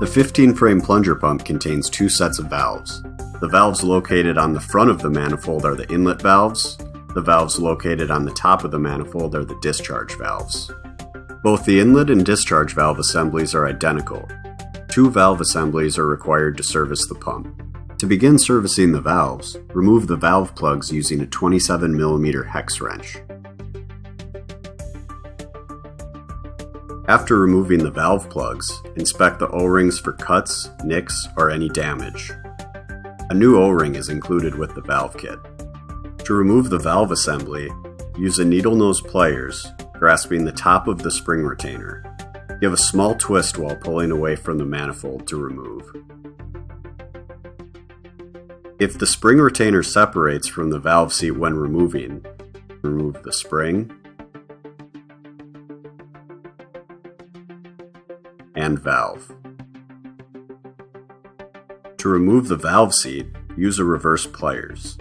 The 15-frame plunger pump contains two sets of valves. The valves located on the front of the manifold are the inlet valves. The valves located on the top of the manifold are the discharge valves. Both the inlet and discharge valve assemblies are identical. Two valve assemblies are required to service the pump. To begin servicing the valves, remove the valve plugs using a 27mm hex wrench. After removing the valve plugs, inspect the O-rings for cuts, nicks, or any damage. A new O-ring is included with the valve kit. To remove the valve assembly, use a needle nose pliers, grasping the top of the spring retainer. Give a small twist while pulling away from the manifold to remove. If the spring retainer separates from the valve seat when removing, remove the spring and valve. To remove the valve seat, use a reverse pliers.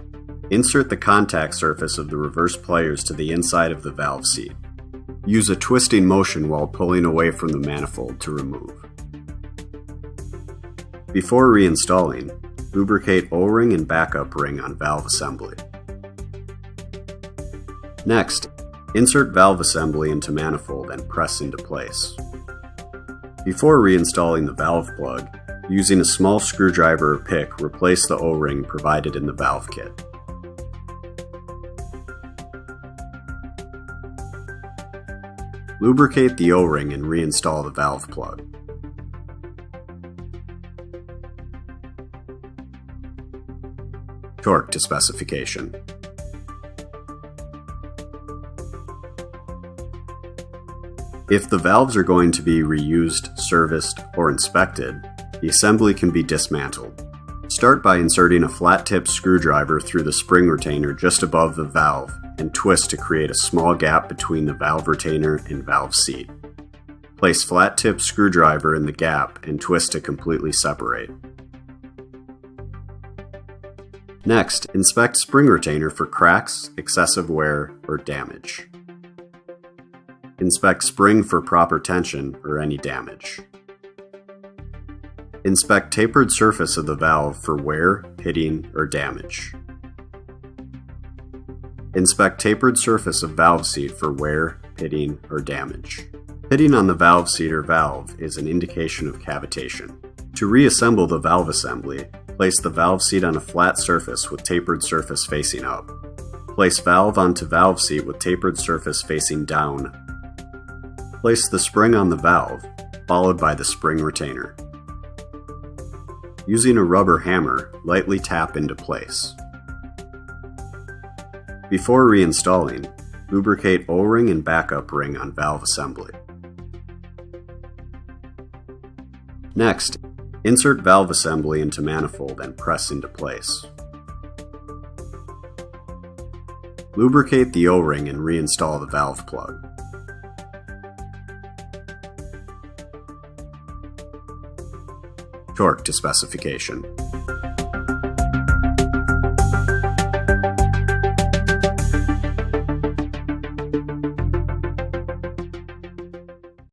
Insert the contact surface of the reverse pliers to the inside of the valve seat. Use a twisting motion while pulling away from the manifold to remove. Before reinstalling, lubricate O-ring and backup ring on valve assembly. Next, insert valve assembly into manifold and press into place. Before reinstalling the valve plug, using a small screwdriver or pick, replace the O-ring provided in the valve kit. Lubricate the O-ring and reinstall the valve plug. Torque to specification. If the valves are going to be reused, serviced, or inspected, the assembly can be dismantled. Start by inserting a flat-tip screwdriver through the spring retainer just above the valve and twist to create a small gap between the valve retainer and valve seat. Place flat-tip screwdriver in the gap and twist to completely separate. Next, inspect spring retainer for cracks, excessive wear, or damage. Inspect spring for proper tension or any damage. Inspect tapered surface of the valve for wear, pitting, or damage. Inspect tapered surface of valve seat for wear, pitting, or damage. Pitting on the valve seat or valve is an indication of cavitation. To reassemble the valve assembly, place the valve seat on a flat surface with tapered surface facing up. Place valve onto valve seat with tapered surface facing down. Place the spring on the valve, followed by the spring retainer. Using a rubber hammer, lightly tap into place. Before reinstalling, lubricate O-ring and backup ring on valve assembly. Next, insert valve assembly into manifold and press into place. Lubricate the O-ring and reinstall the valve plug. Torque to specification.